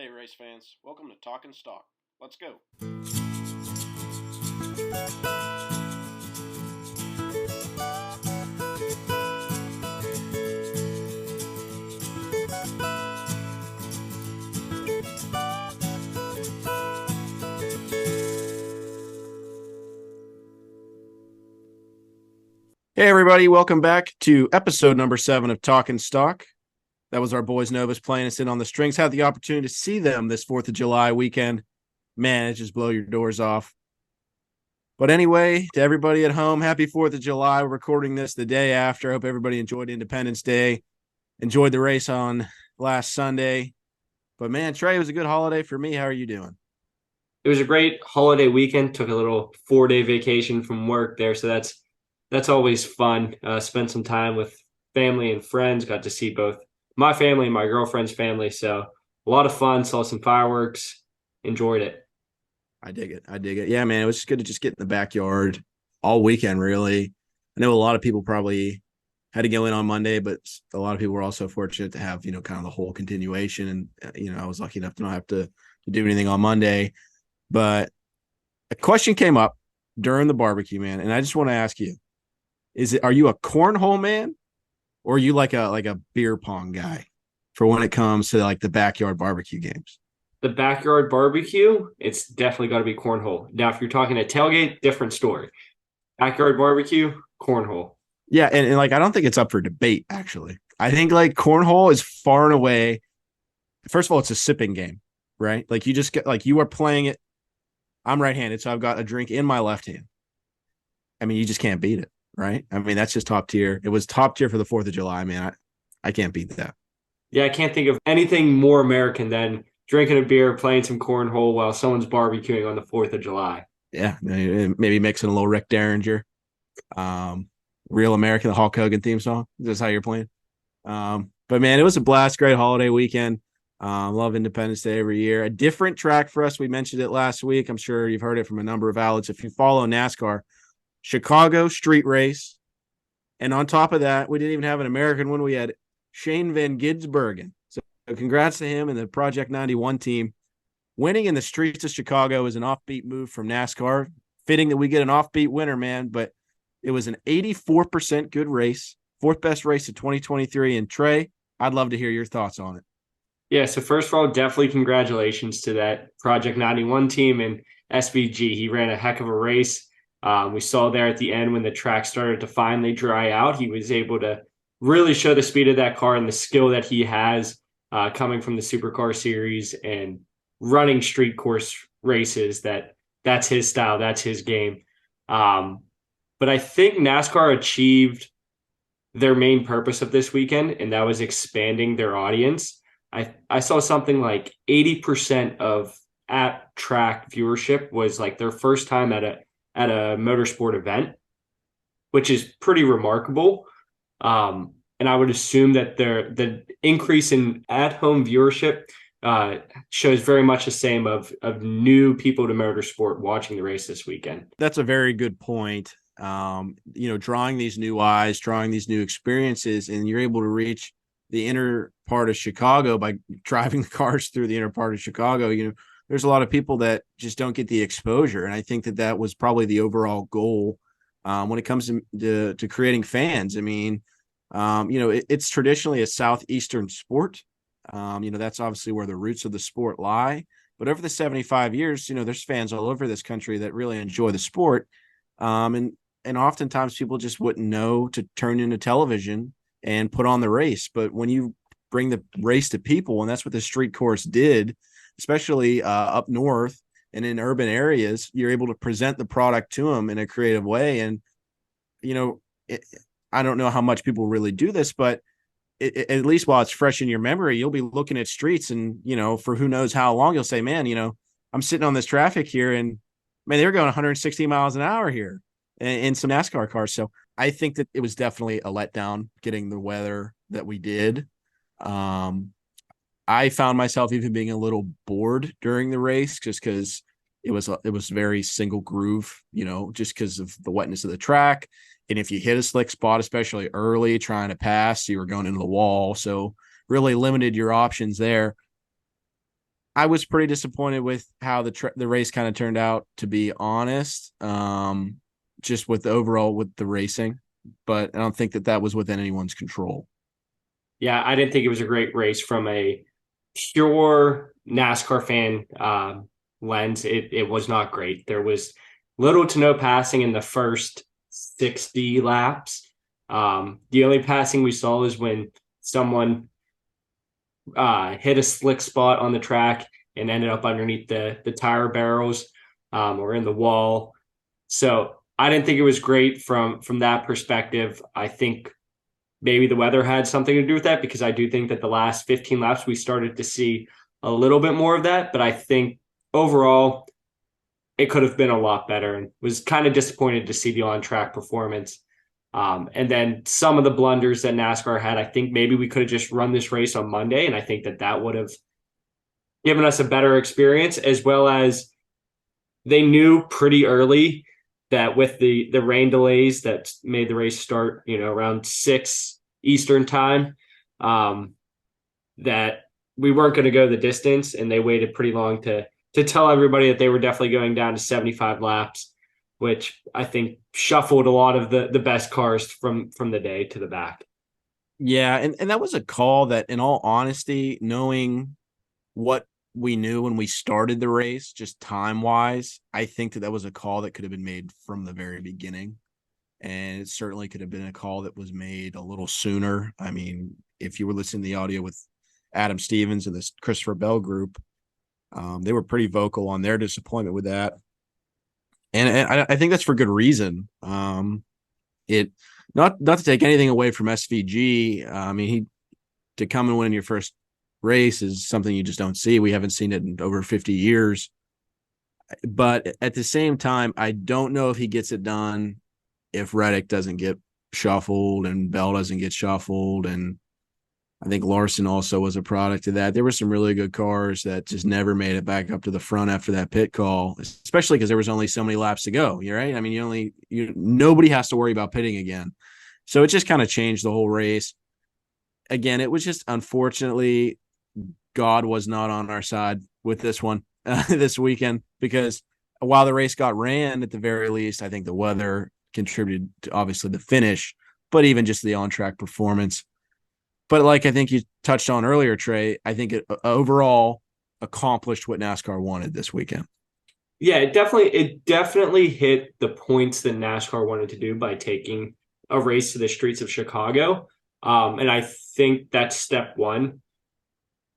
Hey, race fans. Welcome to Talking Stock. Let's go. Hey, everybody. Welcome back to episode number 7 of Talking Stock. That was our boys Novus playing us in on the strings. Had the opportunity to see them this 4th of July weekend. Man, it just blow your doors off. But anyway, to everybody at home, happy 4th of July. We're recording this the day after. I hope everybody enjoyed Independence Day, enjoyed the race on last Sunday. But man, Trey, it was a good holiday for me. How are you doing? It was a great holiday weekend. Took a little 4-day vacation from work there, so that's always fun. Spent some time with family and friends. Got to see both my family and my girlfriend's family, so a lot of fun. Saw some fireworks. Enjoyed it. I dig it. I dig it. Yeah, man, it was just good to just get in the backyard all weekend, really. I know a lot of people probably had to go in on Monday, but a lot of people were also fortunate to have, kind of the whole continuation. And, I was lucky enough to not have to do anything on Monday. But a question came up during the barbecue, man, and I just want to ask you, are you a cornhole man or are you like a beer pong guy for when it comes to like the backyard barbecue games? The backyard barbecue, it's definitely got to be cornhole. Now, if you're talking a tailgate, different story. Backyard barbecue, cornhole. Yeah, and like I don't think it's up for debate, actually. I think like cornhole is far and away. First of all, it's a sipping game, right? Like you just get like you are playing it. I'm right-handed, so I've got a drink in my left hand. I mean, you just can't beat it, right? I mean, that's just top tier. It was top tier for the 4th of July, man. I can't beat that. Yeah, I can't think of anything more American than drinking a beer, playing some cornhole while someone's barbecuing on the 4th of July. Yeah, maybe mixing a little Rick Derringer, Real American, the Hulk Hogan theme song. That's how you're playing. But man, it was a blast. Great holiday weekend. Love Independence Day every year. A different track for us. We mentioned it last week. I'm sure you've heard it from a number of outlets. If you follow NASCAR, Chicago street race. And on top of that, we didn't even have an American one. We had Shane Van Gisbergen. So congrats to him and the Project 91 team. Winning in the streets of Chicago is an offbeat move from NASCAR. Fitting that we get an offbeat winner, man. But it was an 84% good race. 4th best race of 2023. And Trey, I'd love to hear your thoughts on it. Yeah, so first of all, definitely congratulations to that Project 91 team and SVG. He ran a heck of a race. We saw there at the end when the track started to finally dry out, he was able to really show the speed of that car and the skill that he has coming from the Supercar series and running street course races. That's his style, that's his game. But I think NASCAR achieved their main purpose of this weekend, and that was expanding their audience. I saw something like 80% of at track viewership was like their first time at a motorsport event, which is pretty remarkable. And I would assume that the increase in at home viewership shows very much the same of new people to motorsport watching the race this weekend. That's a very good point. Drawing these new eyes, drawing these new experiences, and you're able to reach the inner part of Chicago by driving the cars through the inner part of Chicago. There's a lot of people that just don't get the exposure. And I think that was probably the overall goal when it comes to creating fans. I mean, it's traditionally a Southeastern sport. That's obviously where the roots of the sport lie. But over the 75 years, there's fans all over this country that really enjoy the sport. And oftentimes people just wouldn't know to turn into television and put on the race. But when you bring the race to people, and that's what the street course did, especially up north and in urban areas, you're able to present the product to them in a creative way. And, I don't know how much people really do this, but at least while it's fresh in your memory, you'll be looking at streets and, for who knows how long, you'll say, man, I'm sitting on this traffic here and man, they were going 160 miles an hour here in some NASCAR cars. So I think that it was definitely a letdown getting the weather that we did. I found myself even being a little bored during the race just because it was very single groove, just because of the wetness of the track. And if you hit a slick spot, especially early trying to pass, you were going into the wall. So really limited your options there. I was pretty disappointed with how the race kind of turned out, to be honest. Just with the overall with the racing, but I don't think that was within anyone's control. Yeah, I didn't think it was a great race from a pure NASCAR fan lens. It was not great. There was little to no passing in the first 60 laps. The only passing we saw is when someone hit a slick spot on the track and ended up underneath the tire barrels or in the wall. So I didn't think it was great from that perspective. I think maybe the weather had something to do with that, because I do think that the last 15 laps we started to see a little bit more of that. But I think overall it could have been a lot better, and was kind of disappointed to see the on track performance. And then some of the blunders that NASCAR had, I think maybe we could have just run this race on Monday. And I think that would have given us a better experience, as well as they knew pretty early that with the rain delays that made the race start, around 6 Eastern time, that we weren't going to go the distance, and they waited pretty long to tell everybody that they were definitely going down to 75 laps, which I think shuffled a lot of the best cars from the day to the back. Yeah, and that was a call that, in all honesty, knowing what we knew when we started the race, just time wise, I think that was a call that could have been made from the very beginning. And it certainly could have been a call that was made a little sooner. I mean, if you were listening to the audio with Adam Stevens and this Christopher Bell group, they were pretty vocal on their disappointment with that. And I think that's for good reason. It not to take anything away from SVG. I mean, to come and win your first race is something you just don't see. We haven't seen it in over 50 years. But at the same time, I don't know if he gets it done if Reddick doesn't get shuffled and Bell doesn't get shuffled. And I think Larson also was a product of that. There were some really good cars that just never made it back up to the front after that pit call, especially because there was only so many laps to go. You're right. I mean, nobody has to worry about pitting again. So it just kind of changed the whole race. Again, it was just, unfortunately, God was not on our side with this one this weekend, because while the race got ran, at the very least, I think the weather contributed to obviously the finish, but even just the on-track performance. But like I think you touched on earlier, Trey, I think it overall accomplished what NASCAR wanted this weekend. Yeah, it definitely hit the points that NASCAR wanted to do by taking a race to the streets of Chicago. And I think that's step one.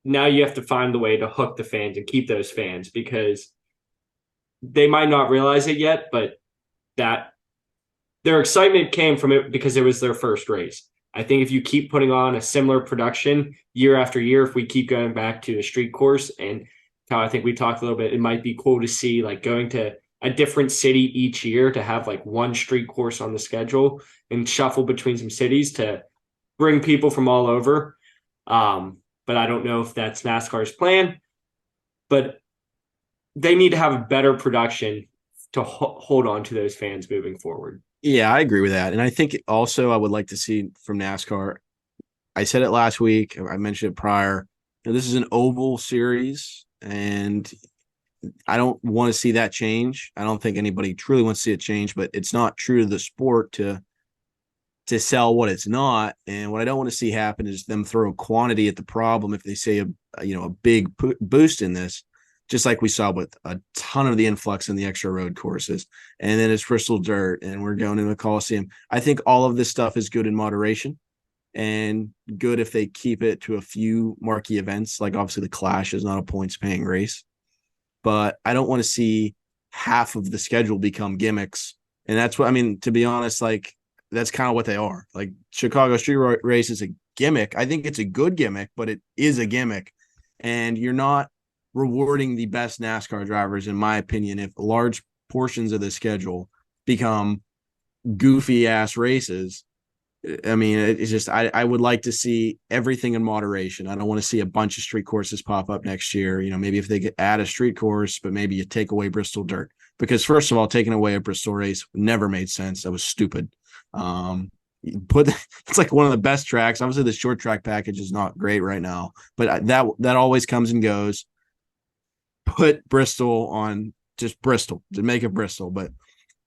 Now you have to find the way to hook the fans and keep those fans, because they might not realize it yet, but that their excitement came from it because it was their first race. I think if you keep putting on a similar production year after year, if we keep going back to the street course, and how I think we talked a little bit, it might be cool to see like going to a different city each year to have like one street course on the schedule and shuffle between some cities to bring people from all over. But I don't know if that's NASCAR's plan, but they need to have a better production to hold on to those fans moving forward. Yeah, I agree with that. And I think also I would like to see from NASCAR. I said it last week. I mentioned it prior. This is an oval series, and I don't want to see that change. I don't think anybody truly wants to see it change, but it's not true to the sport to sell what it's not. And what I don't want to see happen is them throw quantity at the problem if they say a big boost in this, just like we saw with a ton of the influx in the extra road courses. And then it's Bristol dirt, and we're going into the Coliseum. I think all of this stuff is good in moderation, and good if they keep it to a few marquee events. Like obviously the Clash is not a points paying race, but I don't want to see half of the schedule become gimmicks. And that's what, I mean, to be honest, like that's kind of what they are. Like Chicago Street Race is a gimmick. I think it's a good gimmick, but it is a gimmick. And you're not rewarding the best NASCAR drivers, in my opinion, if large portions of the schedule become goofy ass races. I mean, it's just, I would like to see everything in moderation. I don't want to see a bunch of street courses pop up next year. Maybe if they add a street course, but maybe you take away Bristol dirt, because first of all, taking away a Bristol race never made sense. That was stupid. It's like one of the best tracks. Obviously the short track package is not great right now, but that always comes and goes. put Bristol on just Bristol to make it Bristol. But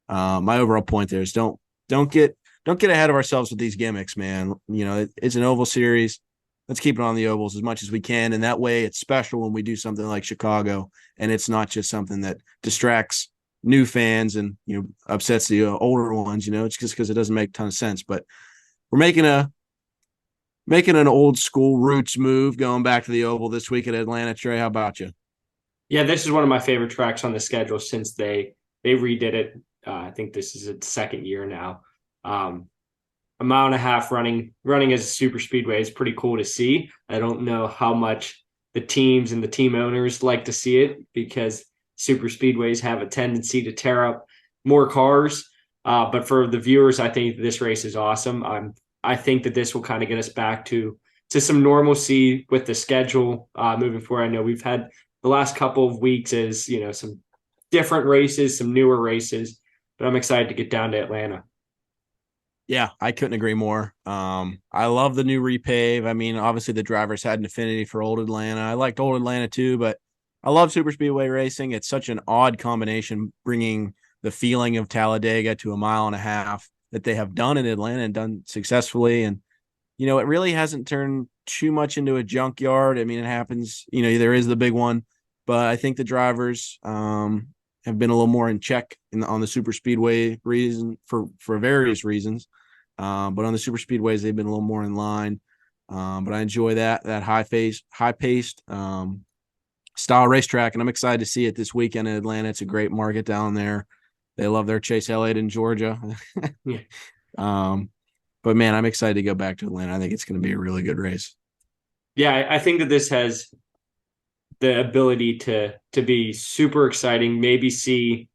my overall point there is don't get ahead of ourselves with these gimmicks, man. It's an oval series. Let's keep it on the ovals as much as we can, and that way it's special when we do something like Chicago, and it's not just something that distracts new fans and upsets the older ones. It's just because it doesn't make a ton of sense. But we're making an old school roots move, going back to the oval this week at Atlanta. Trey, how about you? Yeah, this is one of my favorite tracks on the schedule since they redid it. I think this is its second year now. A mile and a half running as a super speedway is pretty cool to see. I don't know how much the teams and the team owners like to see it because super speedways have a tendency to tear up more cars. But for the viewers, I think this race is awesome. I think that this will kind of get us back to some normalcy with the schedule moving forward. I know we've had the last couple of weeks as some different races, some newer races, but I'm excited to get down to Atlanta. Yeah, I couldn't agree more. I love the new repave. I mean, obviously the drivers had an affinity for old Atlanta. I liked old Atlanta too, but I love super speedway racing. It's such an odd combination, bringing the feeling of Talladega to a mile and a half that they have done in Atlanta and done successfully. And it really hasn't turned too much into a junkyard. I mean, it happens. There is the big one, but I think the drivers have been a little more in check on the super speedway reason for various reasons. But on the super speedways, they've been a little more in line. But I enjoy that high paced style racetrack, and I'm excited to see it this weekend in Atlanta. It's a great market down there. They love their Chase Elliott in Georgia. Yeah. But man, I'm excited to go back to Atlanta. I think it's going to be a really good race. Yeah, I think that this has the ability to be super exciting. Maybe see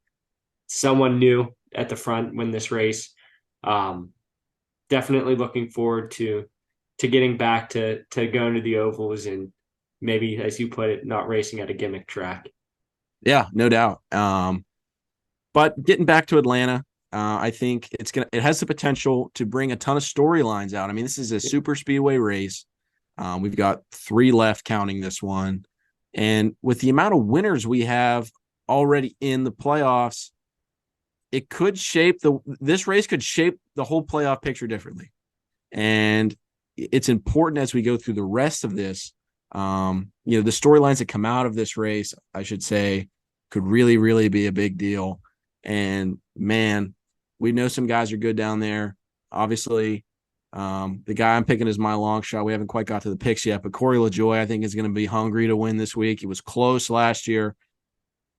someone new at the front win this race. Definitely looking forward to getting back to going to the ovals and maybe, as you put it, not racing at a gimmick track. Yeah, no doubt. But getting back to Atlanta, I think it has the potential to bring a ton of storylines out. I mean, this is a super speedway race. We've got 3 left counting this one. And with the amount of winners we have already in the playoffs, this race could shape the whole playoff picture differently. And it's important as we go through the rest of this. The storylines that come out of this race, I should say, could really, really be a big deal. And man, we know some guys are good down there. Obviously, the guy I'm picking is my long shot. We haven't quite got to the picks yet, but Corey LaJoie, I think, is going to be hungry to win this week. He was close last year.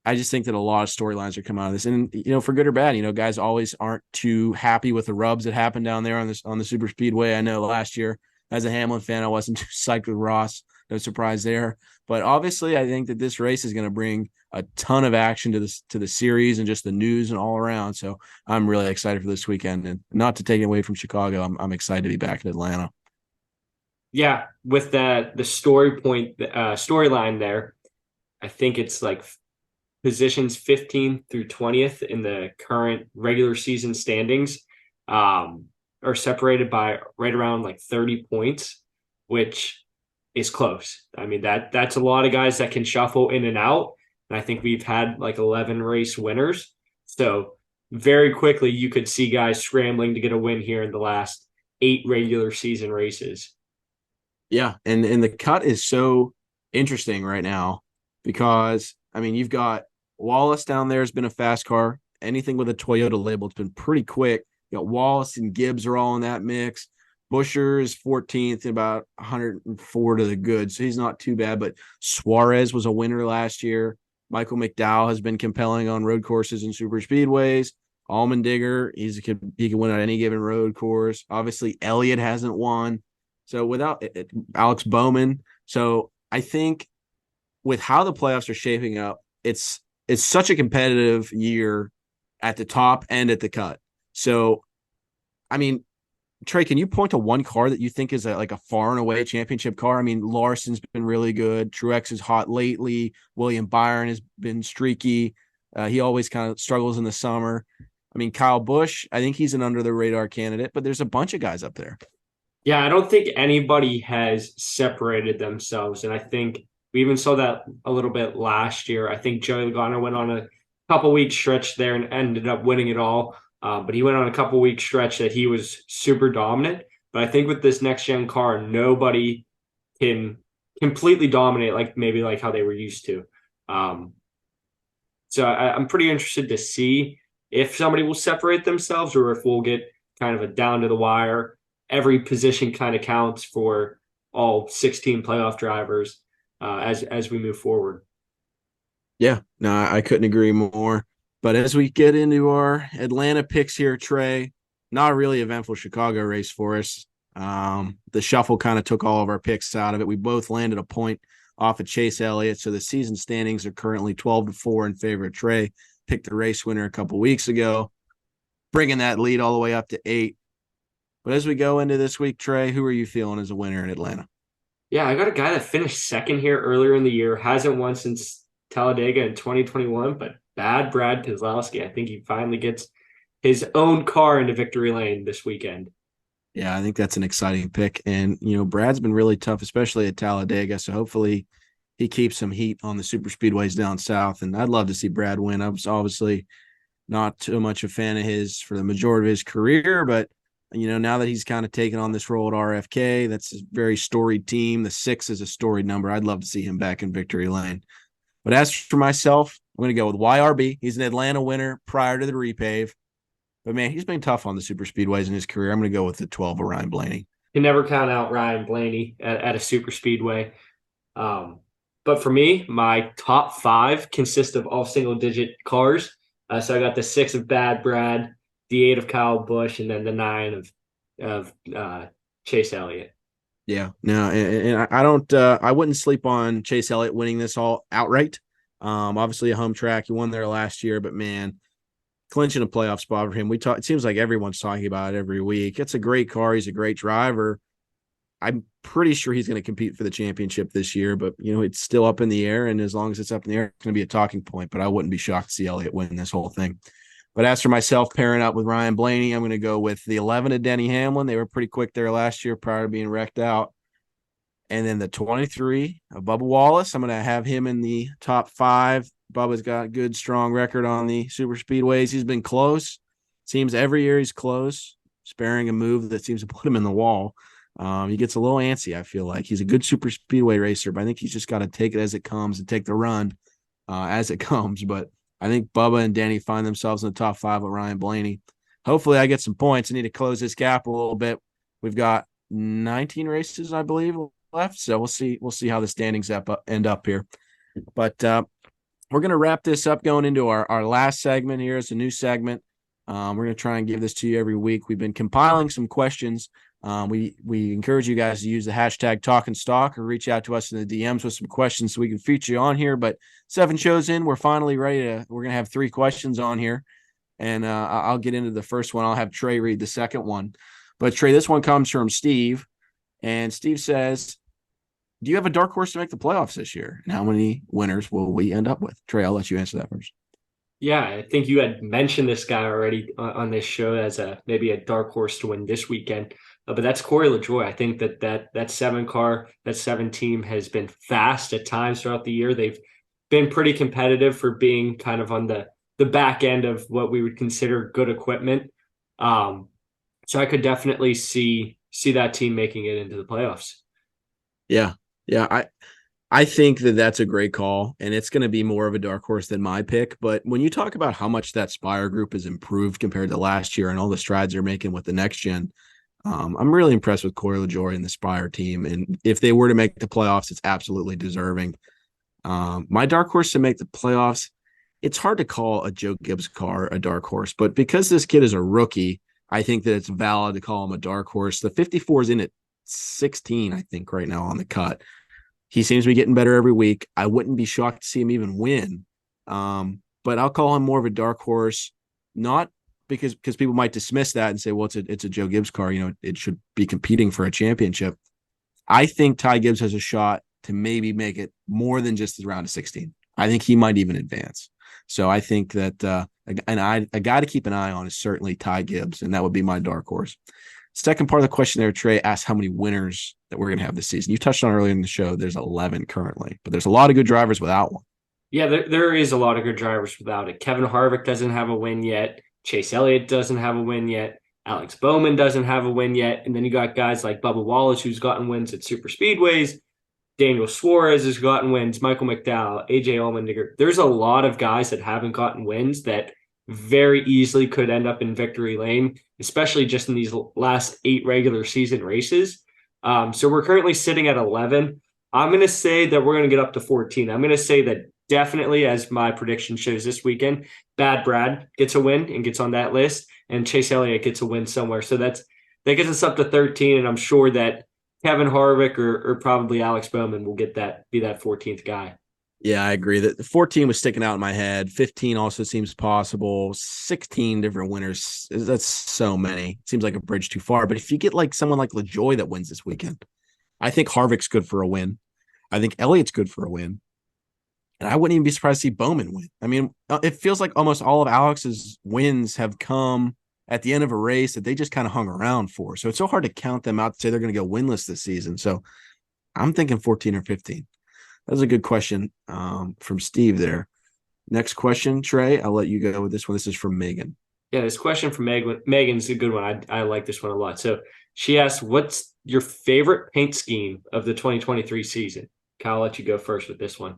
I just think that a lot of storylines are coming out of this, and for good or bad, guys always aren't too happy with the rubs that happened down there on the super speedway. I know last year, as a Hamlin fan, I wasn't too psyched with Ross. No surprise there. But obviously, I think that this race is going to bring a ton of action to the series and just the news and all around. So I'm really excited for this weekend, and not to take it away from Chicago. I'm excited to be back in Atlanta. Yeah, with the storyline there, I think it's like positions 15th through 20th in the current regular season standings are separated by right around like 30 points, which is close. I mean, that's a lot of guys that can shuffle in and out. And I think we've had like 11 race winners. So very quickly, you could see guys scrambling to get a win here in the last 8 regular season races. Yeah, and the cut is so interesting right now because I mean you've got Wallace down there has been a fast car. Anything with a Toyota label, it's been pretty quick. You got Wallace and Gibbs are all in that mix. Busher is 14th, about 104 to the good, so he's not too bad. But Suarez was a winner last year. Michael McDowell has been compelling on road courses and super speedways. Allmendinger, he can win on any given road course. Obviously, Elliott hasn't won. So without Alex Bowman, so I think with how the playoffs are shaping up, it's such a competitive year at the top and at the cut. So, I mean, Trey, can you point to one car that you think is like a far and away championship car? I mean, Larson's been really good. Truex is hot lately. William Byron has been streaky. He always kind of struggles in the summer. I mean, Kyle Busch, I think he's an under the radar candidate, but there's a bunch of guys up there. Yeah, I don't think anybody has separated themselves. And I think We even saw that a little bit last year. I think Joey Logano went on a couple week stretch there and ended up winning it all. But he went on a couple week stretch that he was super dominant. But I think with this next gen car, nobody can completely dominate like maybe like how they were used to. Um, I'm pretty interested to see if somebody will separate themselves or if we'll get kind of a down to the wire. Every position kind of counts for all 16 playoff drivers as we move forward. Yeah, no, I couldn't agree more. But as we get into our Atlanta picks here, Trey, not a really eventful Chicago race for us. The shuffle kind of took all of our picks out of it. We both landed a point off of Chase Elliott. So the season standings are currently 12-4 in favor of Trey. Picked the race winner a couple weeks ago, bringing that lead all the way up to 8. But as we go into this week, Trey, who are you feeling as a winner in Atlanta? Yeah, I got a guy that finished second here earlier in the year, hasn't won since Talladega in 2021, but bad Brad Keselowski. I think he finally gets his own car into victory lane this weekend. Yeah, I think that's an exciting pick. And, Brad's been really tough, especially at Talladega. So hopefully he keeps some heat on the super speedways down south. And I'd love to see Brad win. I was obviously not too much a fan of his for the majority of his career, but now that he's kind of taken on this role at RFK, that's a very storied team. The 6 is a storied number. I'd love to see him back in victory lane. But as for myself, I'm going to go with YRB. He's an Atlanta winner prior to the repave. But, man, he's been tough on the super speedways in his career. I'm going to go with the 12 of Ryan Blaney. You can never count out Ryan Blaney at a super speedway. But for me, my top 5 consist of all single-digit cars. So I got the 6 of Bad Brad, the 8 of Kyle Busch, and then the 9 of Chase Elliott. Yeah, no, and I don't. I wouldn't sleep on Chase Elliott winning this all outright. Obviously a home track. He won there last year, but man, clinching a playoff spot for him. It seems like everyone's talking about it every week. It's a great car. He's a great driver. I'm pretty sure he's going to compete for the championship this year, but it's still up in the air. And as long as it's up in the air, it's going to be a talking point. But I wouldn't be shocked to see Elliott win this whole thing. But as for myself, pairing up with Ryan Blaney, I'm going to go with the 11 of Denny Hamlin. They were pretty quick there last year prior to being wrecked out. And then the 23 of Bubba Wallace. I'm going to have him in the top 5. Bubba's got a good, strong record on the super speedways. He's been close. Seems every year he's close, sparing a move that seems to put him in the wall. He gets a little antsy, I feel like. He's a good super speedway racer, but I think he's just got to take it as it comes and take the run as it comes. But I think Bubba and Danny find themselves in the top 5 with Ryan Blaney. Hopefully I get some points. I need to close this gap a little bit. We've got 19 races, I believe, left. So we'll see how the standings end up here. But we're going to wrap this up going into our last segment here. It's a new segment. We're going to try and give this to you every week. We've been compiling some questions. We encourage you guys to use the hashtag Talking Stock or reach out to us in the DMs with some questions so we can feature you on here. But 7 shows in, we're finally ready we're going to have 3 questions on here. And I'll get into the first one. I'll have Trey read the second one. But Trey, this one comes from Steve. And Steve says, do you have a dark horse to make the playoffs this year? And how many winners will we end up with? Trey, I'll let you answer that first. Yeah, I think you had mentioned this guy already on this show as maybe a dark horse to win this weekend. But that's Corey LaJoie. I think that 7 car, that 7 team has been fast at times throughout the year. They've been pretty competitive for being kind of on the back end of what we would consider good equipment. So I could definitely see that team making it into the playoffs. Yeah. I think that's a great call, and it's going to be more of a dark horse than my pick. But when you talk about how much that Spire group has improved compared to last year and all the strides they're making with the next gen, I'm really impressed with Corey LaJoie and the Spire team. And if they were to make the playoffs, it's absolutely deserving. My dark horse to make the playoffs, it's hard to call a Joe Gibbs car a dark horse, but because this kid is a rookie, I think that it's valid to call him a dark horse. The 54 is in at 16, I think, right now on the cut. He seems to be getting better every week. I wouldn't be shocked to see him even win. But I'll call him more of a dark horse, not because people might dismiss that and say, well, it's a Joe Gibbs car. It should be competing for a championship. I think Ty Gibbs has a shot to maybe make it more than just the round of 16. I think he might even advance. So I think that a guy to keep an eye on is certainly Ty Gibbs, and that would be my dark horse. Second part of the question there, Trey asked how many winners that we're going to have this season. You touched on earlier in the show. There's 11 currently, but there's a lot of good drivers without one. Yeah, there is a lot of good drivers without it. Kevin Harvick doesn't have a win yet. Chase Elliott doesn't have a win yet. Alex Bowman doesn't have a win yet. And then you got guys like Bubba Wallace, who's gotten wins at super speedways. Daniel Suarez has gotten wins. Michael McDowell, AJ Allmendinger. There's a lot of guys that haven't gotten wins that very easily could end up in victory lane, especially just in these last 8 regular season races. So we're currently sitting at 11. I'm going to say that we're going to get up to 14. I'm going to say that definitely, as my prediction shows this weekend, Bad Brad gets a win and gets on that list, and Chase Elliott gets a win somewhere. So that gets us up to 13, and I'm sure that Kevin Harvick or probably Alex Bowman will be that 14th guy. Yeah, I agree that the 14 was sticking out in my head. 15 also seems possible. 16 different winners. That's so many. It seems like a bridge too far. But if you get like someone like LaJoy that wins this weekend, I think Harvick's good for a win. I think Elliott's good for a win. And I wouldn't even be surprised to see Bowman win. I mean, it feels like almost all of Alex's wins have come at the end of a race that they just kind of hung around for. So it's so hard to count them out to say they're going to go winless this season. So I'm thinking 14 or 15. That was a good question from Steve there. Next question, Trey. I'll let you go with this one. This is from Megan. Yeah, this question from Megan's a good one. I like this one a lot. So she asked, what's your favorite paint scheme of the 2023 season? Kyle, I'll let you go first with this one.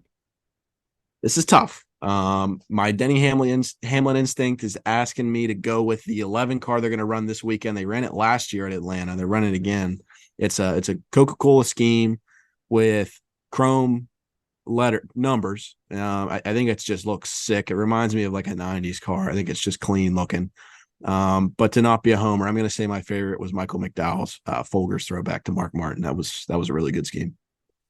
This is tough. My Denny Hamlin instinct is asking me to go with the 11 car they're going to run this weekend. They ran it last year at Atlanta. They're running it again. It's a Coca-Cola scheme with chrome letter numbers. I think it just looks sick. It reminds me of like a 90s car. I think it's just clean looking. But to not be a homer, I'm going to say my favorite was Michael McDowell's Folgers throwback to Mark Martin. That was a really good scheme.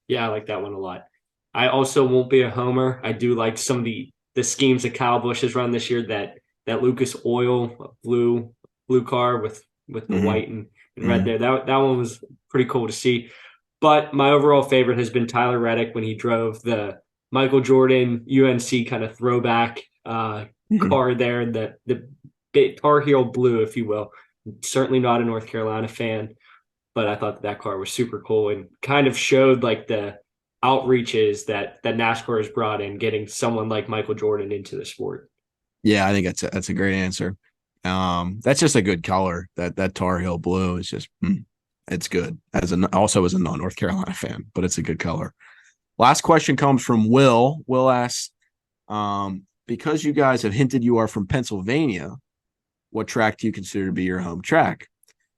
Yeah, I like that one a lot. I also won't be a homer. I do like some of the schemes that Kyle Busch has run this year. That Lucas Oil blue car with the white and red there. That one was pretty cool to see. But my overall favorite has been Tyler Reddick when he drove the Michael Jordan UNC kind of throwback car there, the Tar Heel blue, if you will. Certainly not a North Carolina fan, but I thought that car was super cool and kind of showed like the outreaches that NASCAR has brought in, getting someone like Michael Jordan into the sport. Yeah, I think that's a great answer. That's just a good color. That Tar Heel blue is just it's good. Also as a non-North Carolina fan, but it's a good color. Last question comes from Will. Will asks, because you guys have hinted you are from Pennsylvania, what track do you consider to be your home track?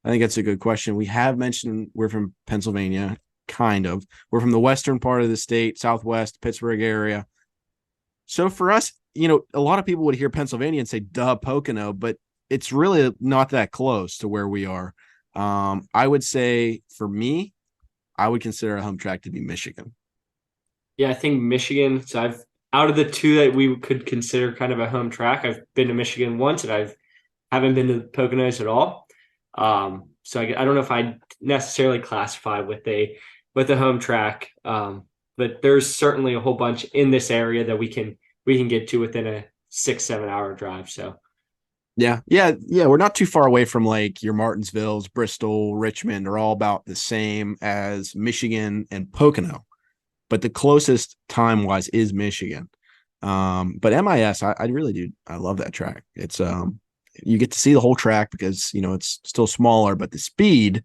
I think that's a good question. We have mentioned we're from Pennsylvania, kind of. We're from the western part of the state, Southwest, Pittsburgh area. So for us, a lot of people would hear Pennsylvania and say, duh, Pocono, but it's really not that close to where we are. I would say for me, I would consider a home track to be Michigan. Yeah, I think Michigan. So out of the two that we could consider kind of a home track, I've been to Michigan once and I haven't been to the Poconos at all. So I don't know if I necessarily classify with a home track. But there's certainly a whole bunch in this area that we can get to within a 6-7 hour drive. So Yeah. We're not too far away from like your Martinsvilles, Bristol, Richmond are all about the same as Michigan and Pocono, but the closest time wise is Michigan. But MIS, I really do. I love that track. It's you get to see the whole track because it's still smaller, but the speed,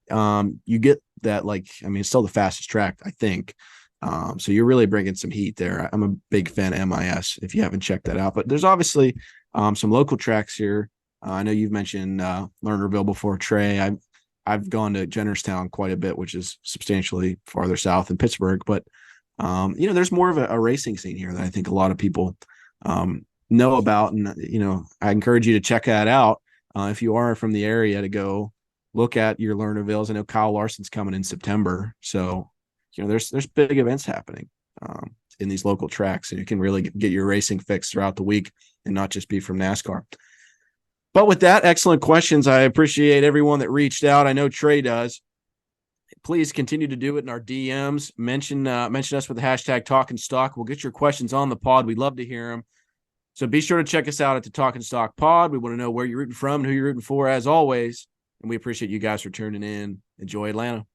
you get that it's still the fastest track, I think. So you're really bringing some heat there. I'm a big fan of MIS if you haven't checked that out, but there's obviously some local tracks here. I know you've mentioned Lernerville before, Trey. I've gone to Jennerstown quite a bit, which is substantially farther south than Pittsburgh, but there's more of a racing scene here that I think a lot of people know about. And, I encourage you to check that out. If you are from the area, to go look at your Lernervilles. I know Kyle Larson's coming in September. So, there's big events happening in these local tracks, and you can really get your racing fix throughout the week and not just be from NASCAR. But with that, excellent questions. I appreciate everyone that reached out. I know Trey does. Please continue to do it in our DMs. Mention us with the hashtag Talking Stock. We'll get your questions on the pod. We'd love to hear them. So be sure to check us out at the Talking Stock Pod. We want to know where you're rooting from and who you're rooting for. As always, And we appreciate you guys for tuning in. Enjoy Atlanta.